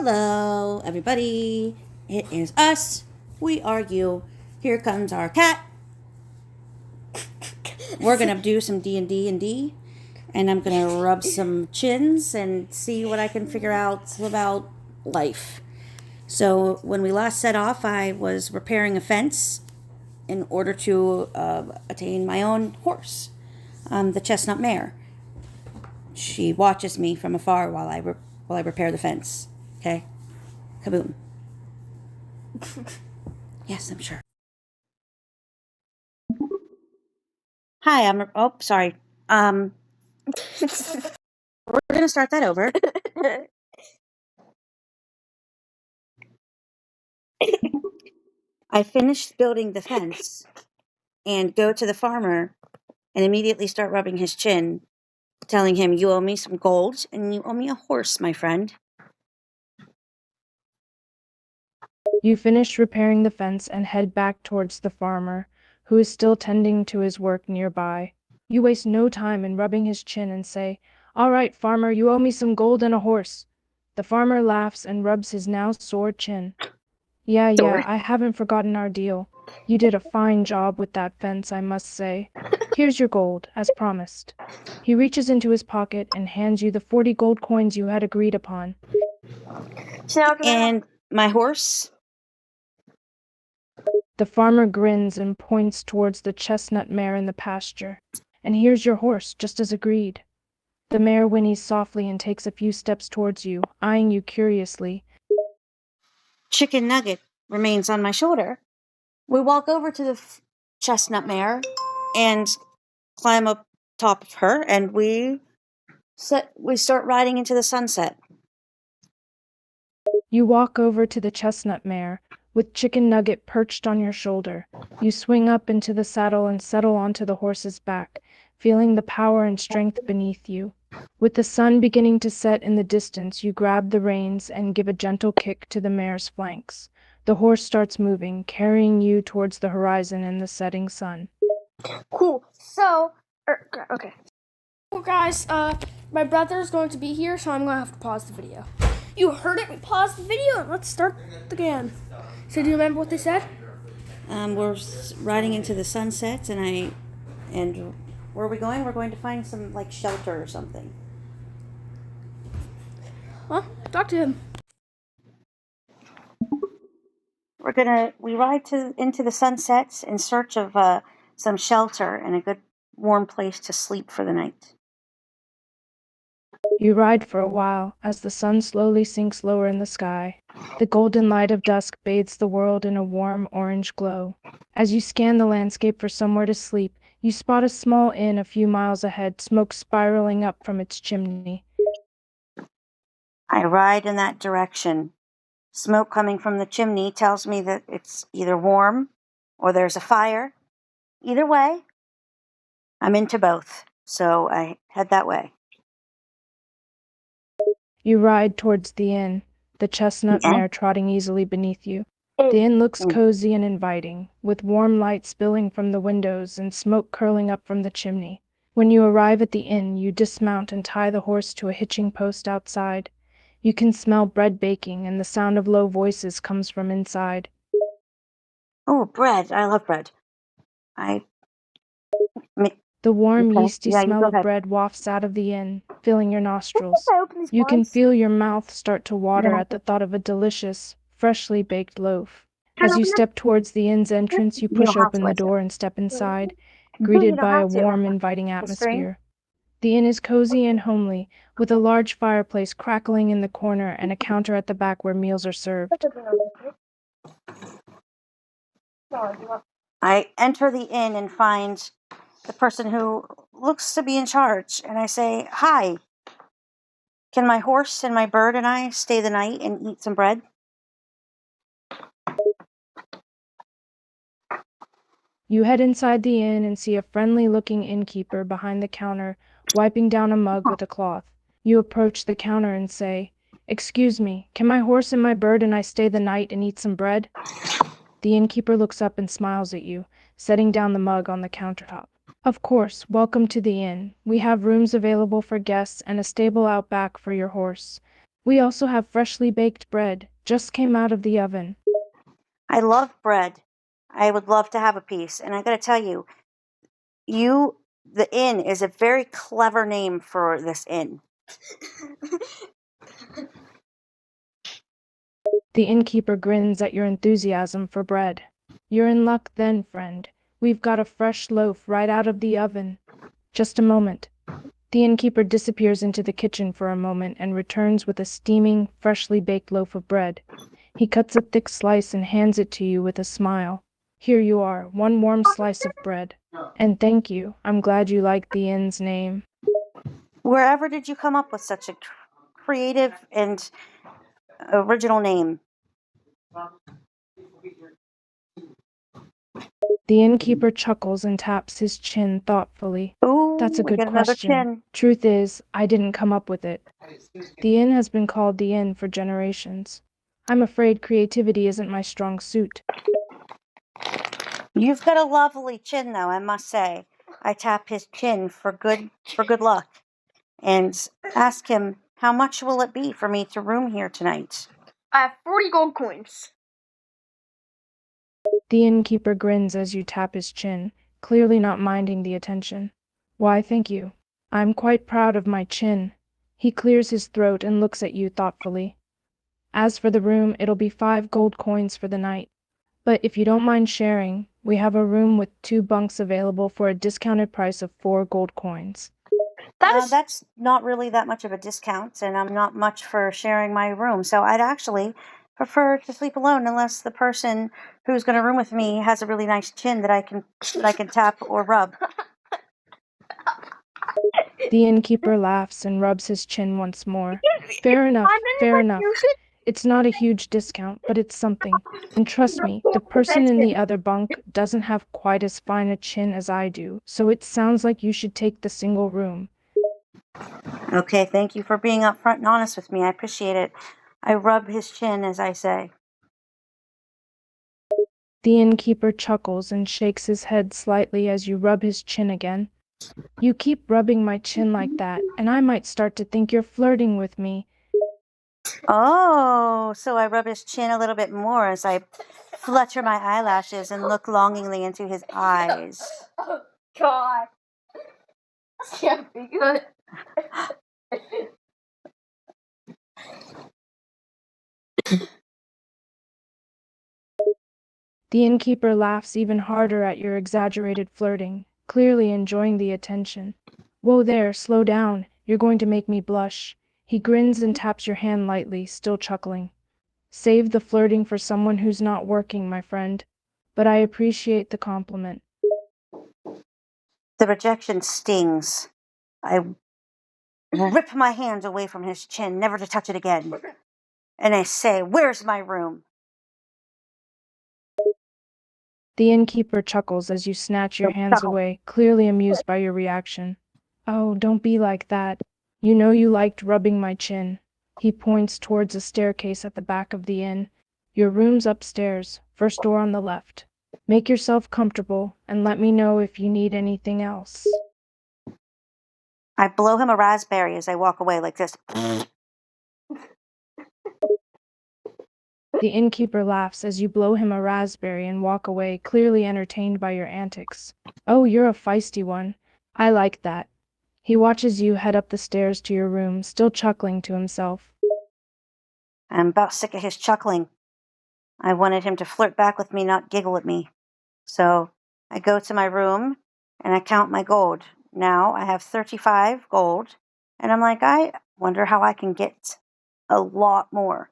Hello, everybody. It is us. We are you. Here comes our cat. We're gonna do some D&D, and I'm gonna rub some chins and see what I can figure out about life. So when we last set off, I was repairing a fence in order to attain my own horse, the chestnut mare. She watches me from afar while I repair the fence. Okay, kaboom. Yes, I'm sure. Hi, sorry. We're gonna start that over. I finished building the fence and go to the farmer and immediately start rubbing his chin, telling him, "You owe me some gold and you owe me a horse, my friend." You finish repairing the fence and head back towards the farmer, who is still tending to his work nearby. You waste no time in rubbing his chin and say, "All right, farmer, you owe me some gold and a horse." The farmer laughs and rubs his now sore chin. Yeah, I haven't forgotten our deal. You did a fine job with that fence, I must say. Here's your gold, as promised. He reaches into his pocket and hands you the 40 gold coins you had agreed upon. And my horse? The farmer grins and points towards the chestnut mare in the pasture. "And here's your horse, just as agreed." The mare whinnies softly and takes a few steps towards you, eyeing you curiously. Chicken Nugget remains on my shoulder. We walk over to the chestnut mare and climb up top of her, and we start riding into the sunset. You walk over to the chestnut mare, with Chicken Nugget perched on your shoulder. You swing up into the saddle and settle onto the horse's back, feeling the power and strength beneath you. With the sun beginning to set in the distance, you grab the reins and give a gentle kick to the mare's flanks. The horse starts moving, carrying you towards the horizon in the setting sun. Cool. So, okay. Well, guys, my brother's going to be here, so I'm going to have to pause the video. You heard it. We paused the video, and let's start again. So, do you remember what they said? We're riding into the sunset, and where are we going? We're going to find some shelter or something. Well, talk to him. We ride into the sunsets in search of some shelter and a good warm place to sleep for the night. You ride for a while as the sun slowly sinks lower in the sky. The golden light of dusk bathes the world in a warm orange glow. As you scan the landscape for somewhere to sleep, you spot a small inn a few miles ahead, smoke spiraling up from its chimney. I ride in that direction. Smoke coming from the chimney tells me that it's either warm or there's a fire. Either way, I'm into both, so I head that way. You ride towards the inn, the chestnut mare trotting easily beneath you. The inn looks cozy and inviting, with warm light spilling from the windows and smoke curling up from the chimney. When you arrive at the inn, you dismount and tie the horse to a hitching post outside. You can smell bread baking, and the sound of low voices comes from inside. Oh, bread. I love bread. The warm, yeasty smell of bread wafts out of the inn, filling your nostrils. You can feel your mouth start to water at the thought of a delicious, freshly baked loaf. As you step towards the inn's entrance, you push open the door and step inside, greeted by a warm, inviting atmosphere. The inn is cozy and homely, with a large fireplace crackling in the corner and a counter at the back where meals are served. I enter the inn and find the person who looks to be in charge, and I say, "Hi, can my horse and my bird and I stay the night and eat some bread?" You head inside the inn and see a friendly-looking innkeeper behind the counter, wiping down a mug with a cloth. You approach the counter and say, "Excuse me, can my horse and my bird and I stay the night and eat some bread?" The innkeeper looks up and smiles at you, setting down the mug on the countertop. "Of course, welcome to the inn. We have rooms available for guests and a stable out back for your horse." We also have freshly baked bread, just came out of the oven. I love bread. I would love to have a piece. And I gotta tell you, the inn is a very clever name for this inn. The innkeeper grins at your enthusiasm for bread. You're in luck then, friend. We've got a fresh loaf right out of the oven. Just a moment. The innkeeper disappears into the kitchen for a moment and returns with a steaming, freshly baked loaf of bread. He cuts a thick slice and hands it to you with a smile. Here you are, one warm slice of bread. And thank you. I'm glad you like the inn's name. Wherever did you come up with such a creative and original name? The innkeeper chuckles and taps his chin thoughtfully. Ooh, That's a we good get another question. chin. Truth is, I didn't come up with it. The inn has been called the inn for generations. I'm afraid creativity isn't my strong suit. You've got a lovely chin, though, I must say. I tap his chin for good luck, and ask him, how much will it be for me to room here tonight? I have 40 gold coins. The innkeeper grins as you tap his chin, clearly not minding the attention. Why, thank you. I'm quite proud of my chin. He clears his throat and looks at you thoughtfully. As for the room, it'll be 5 gold coins for the night. But if you don't mind sharing, we have a room with 2 bunks available for a discounted price of 4 gold coins. That's not really that much of a discount, and I'm not much for sharing my room, so I'd actually prefer to sleep alone unless the person who's going to room with me has a really nice chin that I can tap or rub. The innkeeper laughs and rubs his chin once more. Fair enough, fair enough. It's not a huge discount, but it's something. And trust me, the person in the other bunk doesn't have quite as fine a chin as I do, so it sounds like you should take the single room. Okay, thank you for being upfront and honest with me. I appreciate it. I rub his chin as I say. The innkeeper chuckles and shakes his head slightly as you rub his chin again. You keep rubbing my chin like that, and I might start to think you're flirting with me. Oh, so I rub his chin a little bit more as I flutter my eyelashes and look longingly into his eyes. Oh, God. This can't be good. The innkeeper laughs even harder at your exaggerated flirting, clearly enjoying the attention. Whoa there, slow down. You're going to make me blush. He grins and taps your hand lightly, still chuckling. Save the flirting for someone who's not working, my friend. But I appreciate the compliment. The rejection stings. I rip my hand away from his chin, never to touch it again. And I say, where's my room? The innkeeper chuckles as you snatch your hands away, clearly amused by your reaction. Oh, don't be like that. You know you liked rubbing my chin. He points towards a staircase at the back of the inn. Your room's upstairs, first door on the left. Make yourself comfortable and let me know if you need anything else. I blow him a raspberry as I walk away like this. The innkeeper laughs as you blow him a raspberry and walk away, clearly entertained by your antics. Oh, you're a feisty one. I like that. He watches you head up the stairs to your room, still chuckling to himself. I'm about sick of his chuckling. I wanted him to flirt back with me, not giggle at me. So I go to my room and I count my gold. Now I have 35 gold. And I'm like, I wonder how I can get a lot more.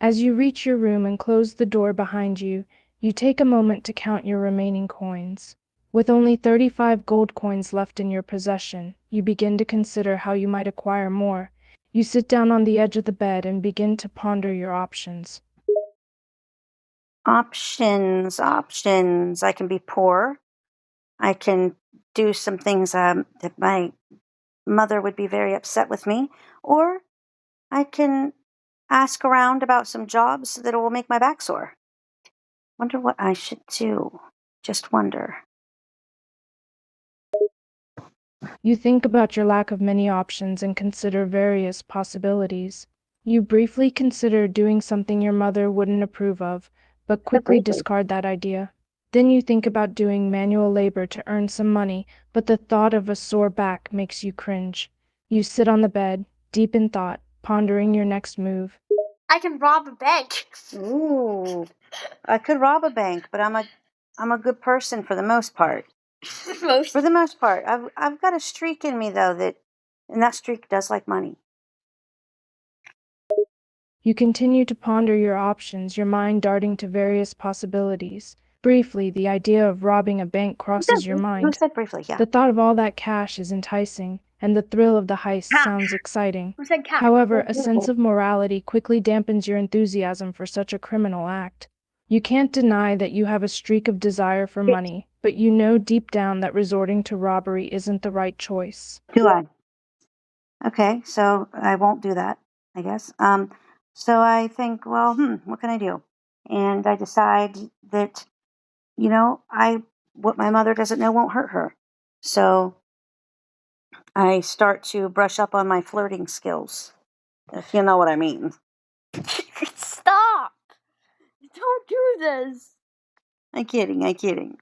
As you reach your room and close the door behind you, you take a moment to count your remaining coins. With only 35 gold coins left in your possession, you begin to consider how you might acquire more. You sit down on the edge of the bed and begin to ponder your options. Options. I can be poor. I can do some things that my mother would be very upset with me. Or I can ask around about some jobs that will make my back sore. Wonder what I should do. Just wonder. You think about your lack of many options and consider various possibilities. You briefly consider doing something your mother wouldn't approve of, but quickly discard that idea. Then you think about doing manual labor to earn some money, but the thought of a sore back makes you cringe. You sit on the bed, deep in thought, pondering your next move. I can rob a bank. Ooh, I could rob a bank, but I'm a good person for the most part. For the most part, I've got a streak in me though and that streak does like money. You continue to ponder your options, your mind darting to various possibilities. Briefly, the idea of robbing a bank crosses your Who mind. said briefly? Yeah. The thought of all that cash is enticing, and the thrill of the heist sounds exciting. Who said cat? However, a sense of morality quickly dampens your enthusiasm for such a criminal act. You can't deny that you have a streak of desire for money, but you know deep down that resorting to robbery isn't the right choice. Do I? Okay, so I won't do that, I guess. So I think, well, what can I do? And I decide that, what my mother doesn't know won't hurt her. So I start to brush up on my flirting skills, if you know what I mean. Stop! Don't do this. I'm kidding.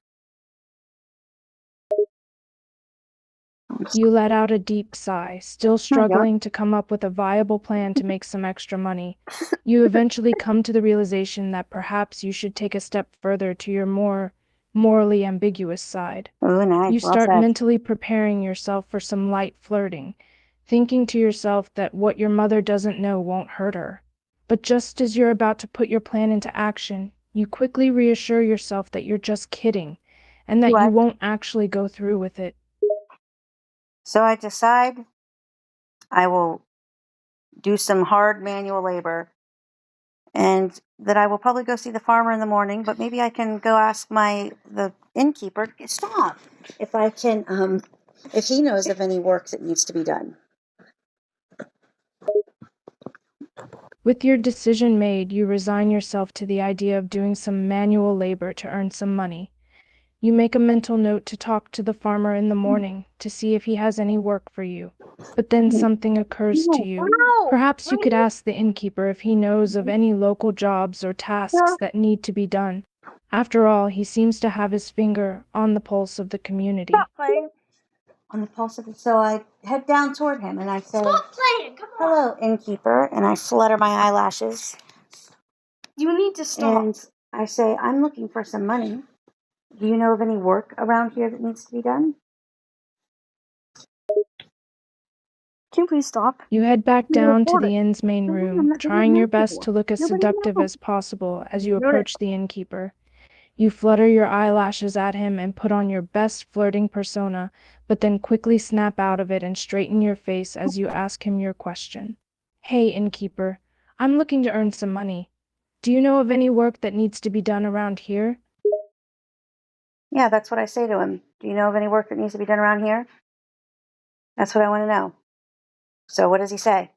You let out a deep sigh, still Yeah. struggling to come up with a viable plan to make some extra money. You eventually come to the realization that perhaps you should take a step further to your more morally ambiguous side. Oh, nice. You Well start said. mentally preparing yourself for some light flirting, thinking to yourself that what your mother doesn't know won't hurt her. But just as you're about to put your plan into action, you quickly reassure yourself that you're just kidding, and that you won't actually go through with it. So I decide I will do some hard manual labor and that I will probably go see the farmer in the morning, but maybe I can go ask the innkeeper, stop, if I can, if he knows of any work that needs to be done. With your decision made, you resign yourself to the idea of doing some manual labor to earn some money. You make a mental note to talk to the farmer in the morning to see if he has any work for you. But then something occurs to you. Perhaps you could ask the innkeeper if he knows of any local jobs or tasks that need to be done. After all, he seems to have his finger on the pulse of the community. Stop playing. On the pulse of it. So I head down toward him and I say, Stop playing. Come on. hello, innkeeper. And I flutter my eyelashes. You need to stop. And I say, I'm looking for some money. Do you know of any work around here that needs to be done? Can you please stop? You head back down to the inn's main I'm room, not trying your best to look as Nobody seductive knows. as possible as you approach the innkeeper. You flutter your eyelashes at him and put on your best flirting persona, but then quickly snap out of it and straighten your face as you ask him your question. Hey, innkeeper, I'm looking to earn some money. Do you know of any work that needs to be done around here? Yeah, that's what I say to him. Do you know of any work that needs to be done around here? That's what I want to know. So what does he say?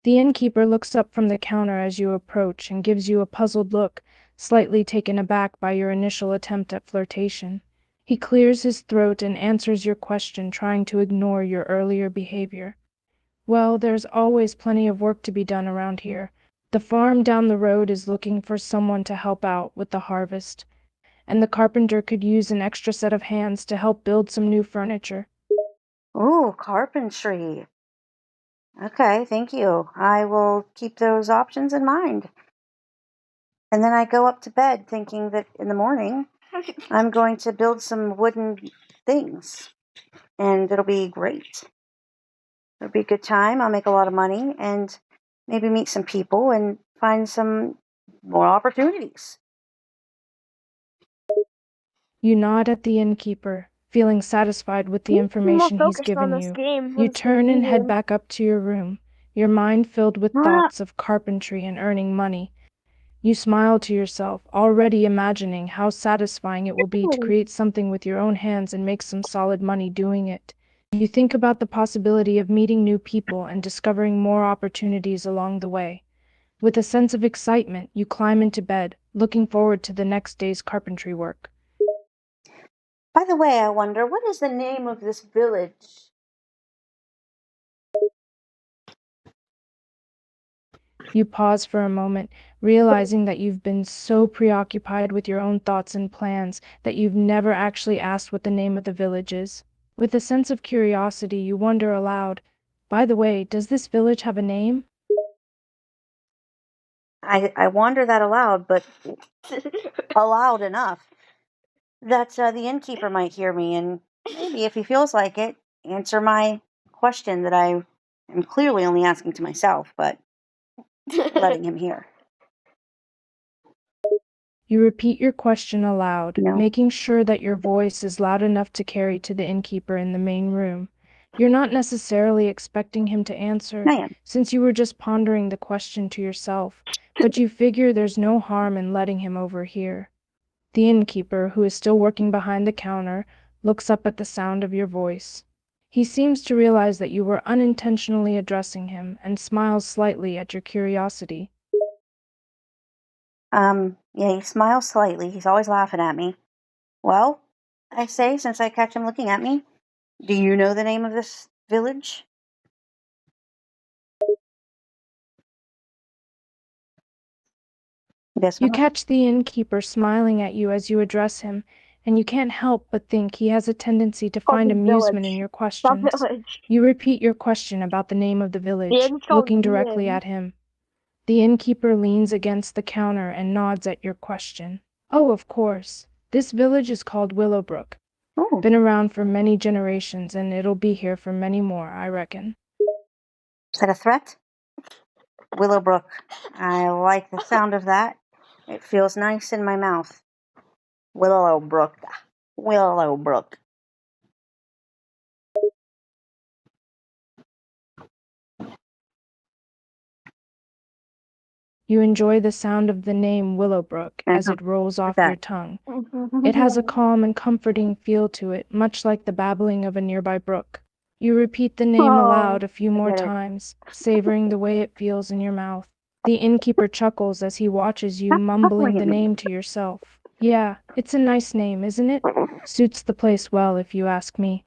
The innkeeper looks up from the counter as you approach and gives you a puzzled look, slightly taken aback by your initial attempt at flirtation. He clears his throat and answers your question, trying to ignore your earlier behavior. Well, there's always plenty of work to be done around here. The farm down the road is looking for someone to help out with the harvest, and the carpenter could use an extra set of hands to help build some new furniture. Ooh, carpentry. Okay, thank you. I will keep those options in mind. And then I go up to bed thinking that in the morning I'm going to build some wooden things. And it'll be great. It'll be a good time. I'll make a lot of money and maybe meet some people and find some more opportunities. You nod at the innkeeper, feeling satisfied with the information he's given you. You turn and head back up to your room, your mind filled with thoughts of carpentry and earning money. You smile to yourself, already imagining how satisfying it will be to create something with your own hands and make some solid money doing it. You think about the possibility of meeting new people and discovering more opportunities along the way. With a sense of excitement, you climb into bed, looking forward to the next day's carpentry work. By the way, I wonder, what is the name of this village? You pause for a moment, realizing that you've been so preoccupied with your own thoughts and plans that you've never actually asked what the name of the village is. With a sense of curiosity, you wonder aloud, by the way, does this village have a name? I wonder that aloud, but aloud enough that the innkeeper might hear me, and maybe, if he feels like it, answer my question that I am clearly only asking to myself, but letting him hear. You repeat your question aloud, No. making sure that your voice is loud enough to carry to the innkeeper in the main room. You're not necessarily expecting him to answer, I am. since you were just pondering the question to yourself, but you figure there's no harm in letting him overhear. The innkeeper, who is still working behind the counter, looks up at the sound of your voice. He seems to realize that you were unintentionally addressing him and smiles slightly at your curiosity. Yeah, he smiles slightly. He's always laughing at me. Well, I say, since I catch him looking at me, do you know the name of this village? Guess You not. catch the innkeeper smiling at you as you address him, and you can't help but think he has a tendency to Called find the amusement in village. your The questions. village. You repeat your question about the name of the The village, inn's called looking directly Yin. at him. The innkeeper leans against the counter and nods at your question. Oh, of course. This village is called Willowbrook. Oh, Been around for many generations, and it'll be here for many more, I reckon. is that a threat? Willowbrook. I like the sound of that. It feels nice in my mouth. Willowbrook. Willowbrook. You enjoy the sound of the name Willowbrook as Uh-huh. it rolls off that? your tongue. It has a calm and comforting feel to it, much like the babbling of a nearby brook. You repeat the name aloud a few more get it. times, savoring the way it feels in your mouth. The innkeeper chuckles as he watches you Stop mumbling chuckling the at me. name to yourself. Yeah, it's a nice name, isn't it? Suits the place well, if you ask me.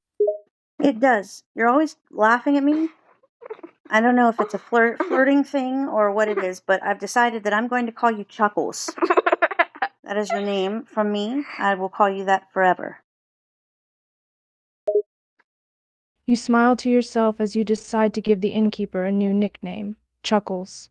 It does. You're always laughing at me. I don't know if it's a flirting thing or what it is, but I've decided that I'm going to call you Chuckles. That is your name from me. I will call you that forever. You smile to yourself as you decide to give the innkeeper a new nickname, Chuckles.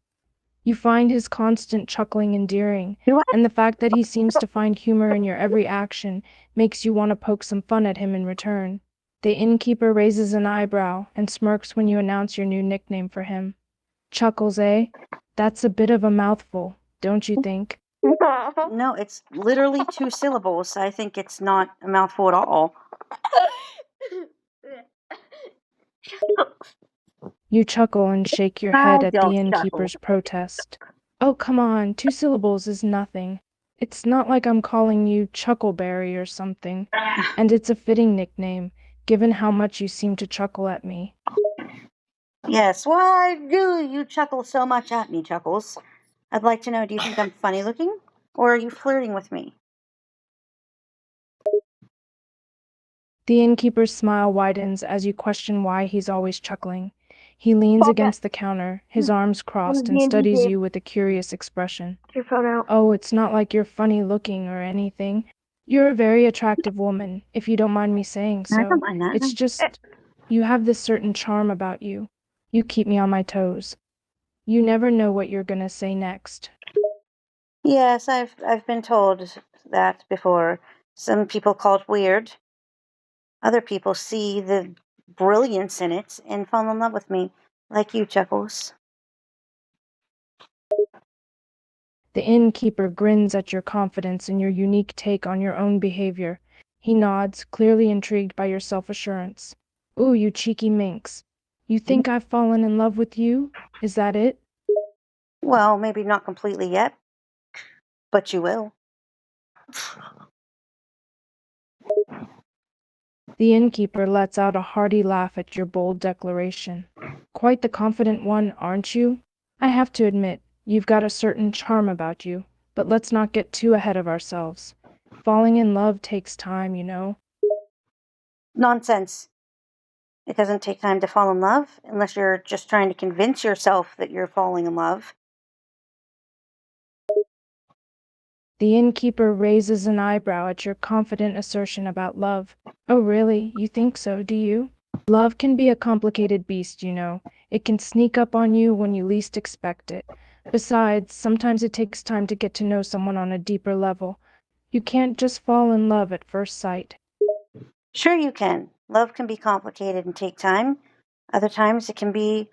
You find his constant chuckling endearing, Do I? and the fact that he seems to find humor in your every action makes you want to poke some fun at him in return. The innkeeper raises an eyebrow and smirks when you announce your new nickname for him. Chuckles, eh? That's a bit of a mouthful, don't you think? No, it's literally 2 syllables. I think it's not a mouthful at all. You chuckle and shake your I head at don't the chuckle. innkeeper's protest. Oh, come on, 2 syllables is nothing. It's not like I'm calling you Chuckleberry or something, and it's a fitting nickname, given how much you seem to chuckle at me. Yes, why do you chuckle so much at me, Chuckles? I'd like to know, do you think I'm funny looking? Or are you flirting with me? The innkeeper's smile widens as you question why he's always chuckling. He leans against the counter, his arms crossed, and studies you with a curious expression. Your phone out. Oh, it's not like you're funny looking or anything. You're a very attractive woman, if you don't mind me saying I so. don't mind that. It's just, you have this certain charm about you. You keep me on my toes. You never know what you're gonna say next. Yes, I've been told that before. Some people call it weird. Other people see the brilliance in it and fall in love with me, like you, Chuckles. The innkeeper grins at your confidence and your unique take on your own behavior. He nods, clearly intrigued by your self-assurance. Ooh, you cheeky minx. You think I've fallen in love with you? Is that it? Well, maybe not completely yet, but you will. The innkeeper lets out a hearty laugh at your bold declaration. Quite the confident one, aren't you? I have to admit, you've got a certain charm about you, but let's not get too ahead of ourselves. Falling in love takes time, you know. Nonsense. It doesn't take time to fall in love unless you're just trying to convince yourself that you're falling in love. The innkeeper raises an eyebrow at your confident assertion about love. Oh, really? You think so, do you? Love can be a complicated beast, you know. It can sneak up on you when you least expect it. Besides, sometimes it takes time to get to know someone on a deeper level. You can't just fall in love at first sight. Sure you can. Love can be complicated and take time. Other times it can be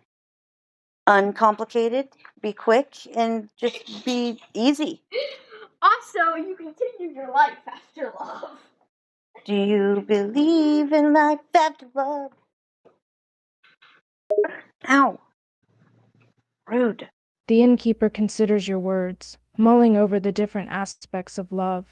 uncomplicated, be quick, and just be easy. Also, you continue your life after love. Do you believe in life after love? Ow. Rude. The innkeeper considers your words, mulling over the different aspects of love.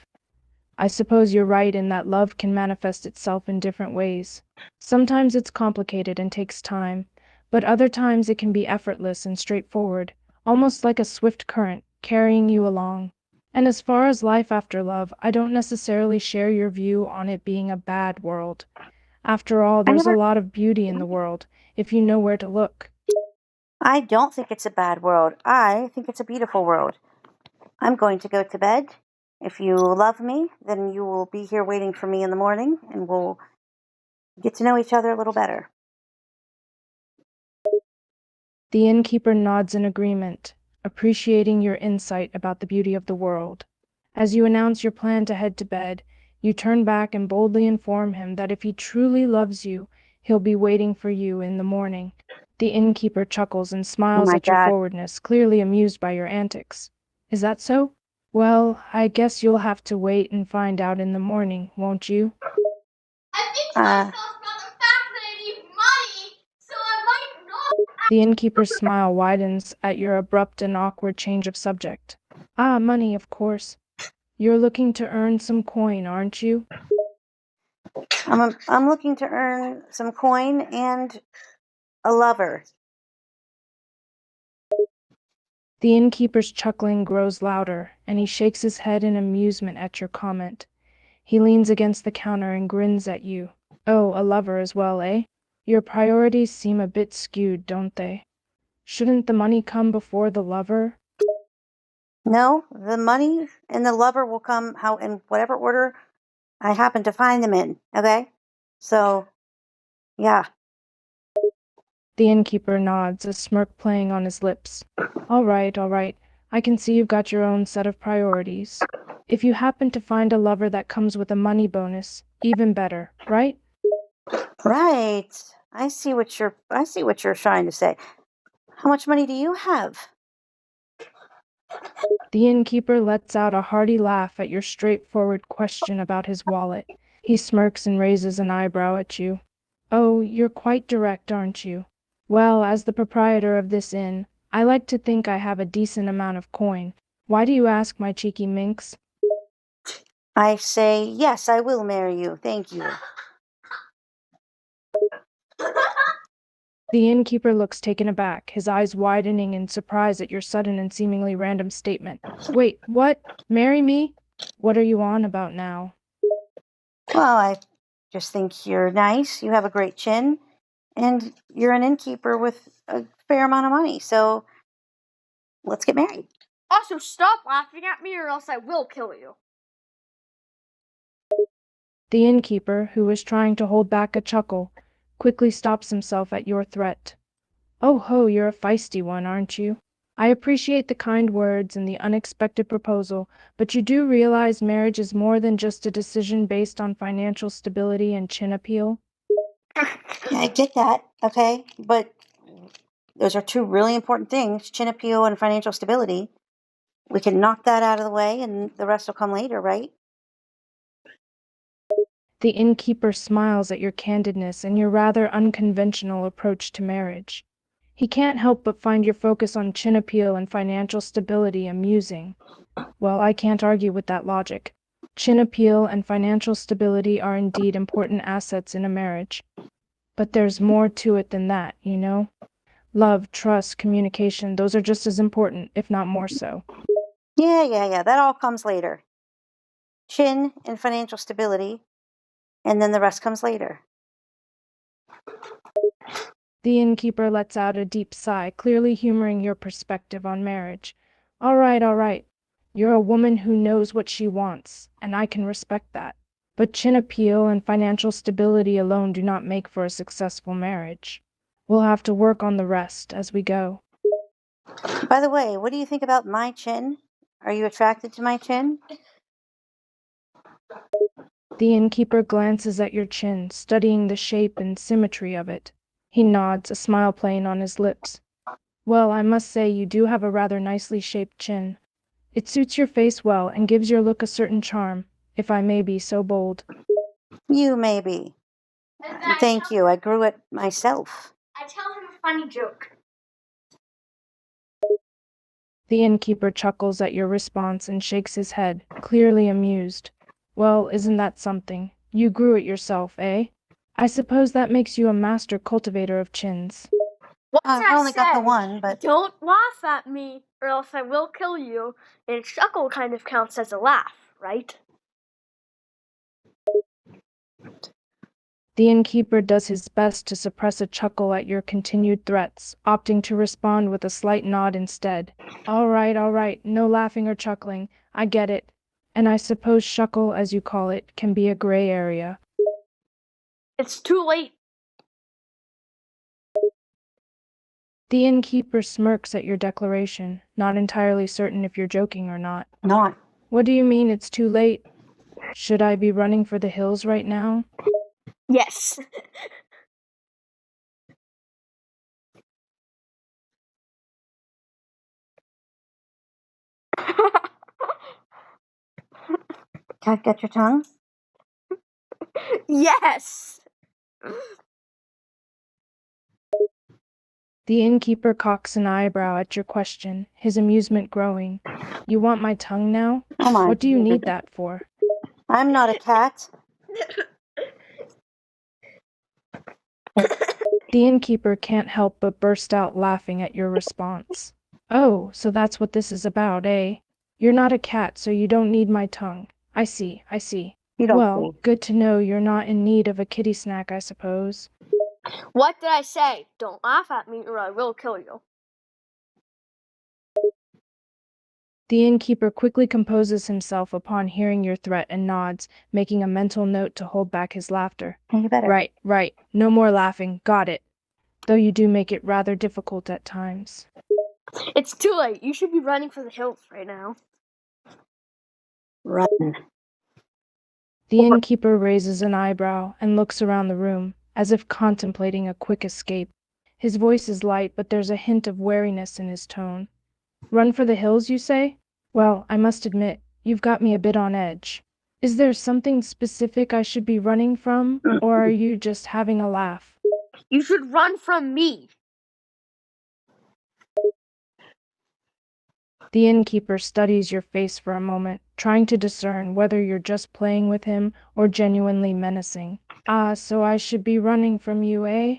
I suppose you're right in that love can manifest itself in different ways. Sometimes it's complicated and takes time, but other times it can be effortless and straightforward, almost like a swift current carrying you along. And as far as life after love, I don't necessarily share your view on it being a bad world. After all, there's a lot of beauty in the world, if you know where to look. I don't think it's a bad world. I think it's a beautiful world. I'm going to go to bed. If you love me, then you will be here waiting for me in the morning, and we'll get to know each other a little better. The innkeeper nods in agreement, appreciating your insight about the beauty of the world. As you announce your plan to head to bed, you turn back and boldly inform him that if he truly loves you, he'll be waiting for you in the morning. The innkeeper chuckles and Oh smiles my at your God. forwardness, clearly amused by your antics. Is that so? Well, I guess you'll have to wait and find out in the morning, won't you? I think to myself about the fact that I need money, so I might not. The innkeeper's smile widens at your abrupt and awkward change of subject. Ah, money, of course. You're looking to earn some coin, aren't you? I'm looking to earn some coin and a lover. The innkeeper's chuckling grows louder, and he shakes his head in amusement at your comment. He leans against the counter and grins at you. Oh, a lover as well, eh? Your priorities seem a bit skewed, don't they? Shouldn't the money come before the lover? No, the money and the lover will come how in whatever order I happen to find them in. Okay, so yeah. The innkeeper nods, a smirk playing on his lips. All right, all right. I can see you've got your own set of priorities. If you happen to find a lover that comes with a money bonus, even better, right? Right. I see what you're trying to say. How much money do you have? The innkeeper lets out a hearty laugh at your straightforward question about his wallet. He smirks and raises an eyebrow at you. Oh, you're quite direct, aren't you? Well, as the proprietor of this inn, I like to think I have a decent amount of coin. Why do you ask, my cheeky minx? I say, yes, I will marry you. Thank you. The innkeeper looks taken aback, his eyes widening in surprise at your sudden and seemingly random statement. Wait, what? Marry me? What are you on about now? Well, I just think you're nice. You have a great chin, and you're an innkeeper with a fair amount of money. So let's get married. Also, stop laughing at me or else I will kill you. The innkeeper, who was trying to hold back a chuckle, quickly stops himself at your threat. Oh ho, you're a feisty one, aren't you? I appreciate the kind words and the unexpected proposal, but you do realize marriage is more than just a decision based on financial stability and chin appeal? Yeah, I get that, okay? But those are two really important things, chin appeal and financial stability. We can knock that out of the way and the rest will come later, right? The innkeeper smiles at your candidness and your rather unconventional approach to marriage. He can't help but find your focus on chin appeal and financial stability amusing. Well, I can't argue with that logic. Chin appeal and financial stability are indeed important assets in a marriage. But there's more to it than that, you know? Love, trust, communication, those are just as important, if not more so. Yeah. That all comes later. Chin and financial stability, and then the rest comes later. The innkeeper lets out a deep sigh, clearly humoring your perspective on marriage. All right. You're a woman who knows what she wants, and I can respect that. But chin appeal and financial stability alone do not make for a successful marriage. We'll have to work on the rest as we go. By the way, what do you think about my chin? Are you attracted to my chin? The innkeeper glances at your chin, studying the shape and symmetry of it. He nods, a smile playing on his lips. Well, I must say you do have a rather nicely shaped chin. It suits your face well and gives your look a certain charm, if I may be so bold. You may be. Thank you. I grew it myself. I tell him a funny joke. The innkeeper chuckles at your response and shakes his head, clearly amused. Well, isn't that something? You grew it yourself, eh? I suppose that makes you a master cultivator of chins. I only got the one, but... Don't laugh at me, or else I will kill you. And chuckle kind of counts as a laugh, right? The innkeeper does his best to suppress a chuckle at your continued threats, opting to respond with a slight nod instead. All right, no laughing or chuckling. I get it. And I suppose shuckle, as you call it, can be a gray area. It's too late. The innkeeper smirks at your declaration, not entirely certain if you're joking or not. Not. What do you mean it's too late? Should I be running for the hills right now? Yes. Can't get your tongue? Yes. The innkeeper cocks an eyebrow at your question, his amusement growing. You want my tongue now? Come on. What do you need that for? I'm not a cat. The innkeeper can't help but burst out laughing at your response. Oh, so that's what this is about, eh? You're not a cat, so you don't need my tongue. I see. You don't Well, see. good to know you're not in need of a kitty snack, I suppose. What did I say? Don't laugh at me, or I will kill you. The innkeeper quickly composes himself upon hearing your threat and nods, making a mental note to hold back his laughter. You better. Right. No more laughing. Got it. Though you do make it rather difficult at times. It's too late. You should be running for the hills right now. Run. The innkeeper raises an eyebrow and looks around the room, as if contemplating a quick escape. His voice is light, but there's a hint of wariness in his tone. Run for the hills, you say? Well, I must admit, you've got me a bit on edge. Is there something specific I should be running from, or are you just having a laugh? You should run from me. The innkeeper studies your face for a moment, trying to discern whether you're just playing with him or genuinely menacing. Ah, so I should be running from you, eh?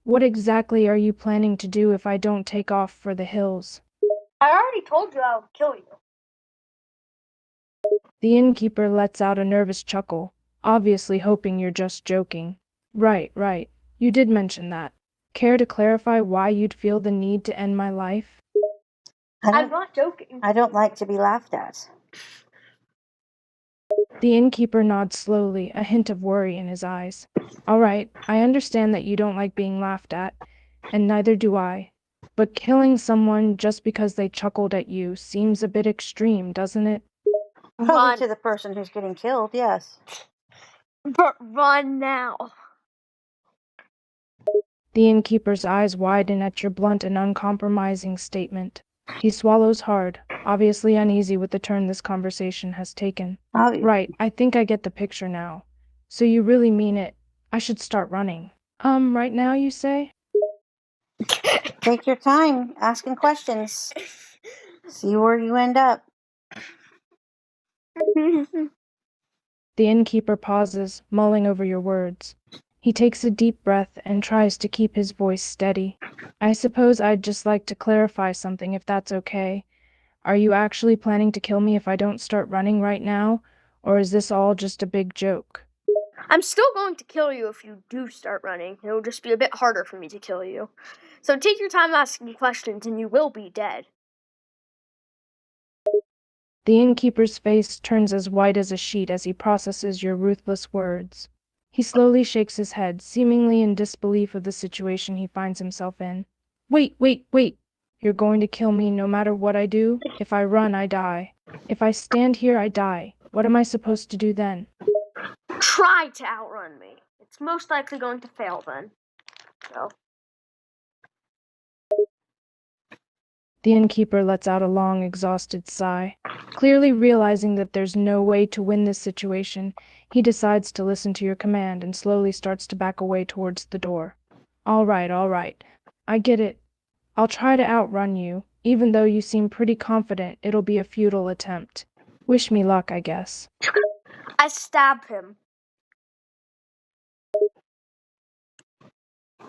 What exactly are you planning to do if I don't take off for the hills? I already told you I would kill you. The innkeeper lets out a nervous chuckle, obviously hoping you're just joking. Right. You did mention that. Care to clarify why you'd feel the need to end my life? I'm not joking. I don't like to be laughed at. The innkeeper nods slowly, a hint of worry in his eyes. All right, I understand that you don't like being laughed at, and neither do I. But killing someone just because they chuckled at you seems a bit extreme, doesn't it? Probably Run. to the person who's getting killed, yes. But run now. The innkeeper's eyes widen at your blunt and uncompromising statement. He swallows hard, obviously uneasy with the turn this conversation has taken. Right, I think I get the picture now. So you really mean it. I should start running. Right now, you say? Take your time asking questions. See where you end up. The innkeeper pauses, mulling over your words. He takes a deep breath and tries to keep his voice steady. I suppose I'd just like to clarify something if that's okay. Are you actually planning to kill me if I don't start running right now? Or is this all just a big joke? I'm still going to kill you if you do start running. It'll just be a bit harder for me to kill you. So take your time asking questions and you will be dead. The innkeeper's face turns as white as a sheet as he processes your ruthless words. He slowly shakes his head, seemingly in disbelief of the situation he finds himself in. Wait, wait, wait! You're going to kill me no matter what I do? If I run, I die. If I stand here, I die. What am I supposed to do then? Try to outrun me. It's most likely going to fail then. So. The innkeeper lets out a long, exhausted sigh. Clearly realizing that there's no way to win this situation, he decides to listen to your command and slowly starts to back away towards the door. All right. I get it. I'll try to outrun you, even though you seem pretty confident it'll be a futile attempt. Wish me luck, I guess. I stab him.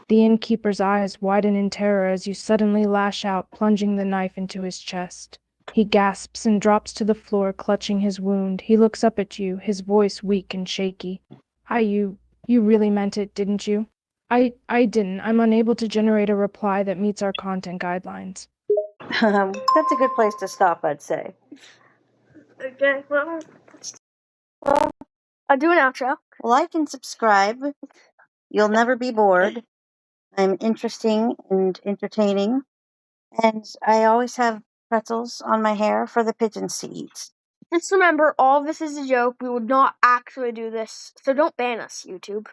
The innkeeper's eyes widen in terror as you suddenly lash out, plunging the knife into his chest. He gasps and drops to the floor, clutching his wound. He looks up at you, his voice weak and shaky. You really meant it, didn't you? I didn't. I'm unable to generate a reply that meets our content guidelines. That's a good place to stop, I'd say. Okay, well, I'll do an outro. Like and subscribe. You'll never be bored. I'm interesting and entertaining. And I always have pretzels on my hair for the pigeons to eat. Just remember, all of this is a joke. We would not actually do this, so don't ban us, YouTube.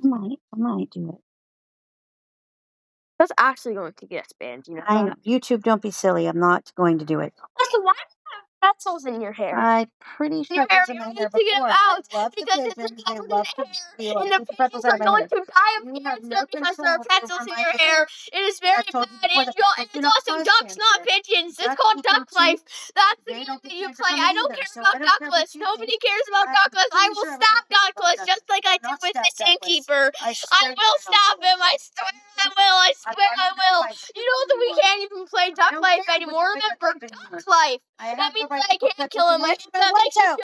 I might do it. That's actually going to get us banned, you know. YouTube, don't be silly. I'm not going to do it. So why do you have pretzels in your hair? I'm pretty sure Your hair, it's in you my need hair to get before. them out I love the because it's pigeons. a They covered love in to hair, and the eat the pretzels pigeons out are of my going hair. to die of You have cancer no because there are control pretzels over in my your hair. hair. It is very I've told you bad, before and, that I do it's not also cause ducks, not cancer. pigeons. It's Ducks called eat Duck them too. Life. That's the They game don't that get you cancer play. from I it don't either, care so about I don't care what Duckless. you Nobody think. cares about I'm Duckless. I pretty will sure stab everyone cares about Duckless just like I did Not with stab this Duckless. innkeeper. I I swear will to stab God. him. I swear I will. I swear I will. Fight. You know that we can't even play Duck don't Life care what anymore. you think Remember, about Duck anymore. Life. I That have the means right I to put can't pretzels kill in him. my I hair hope if I that want makes you to. feel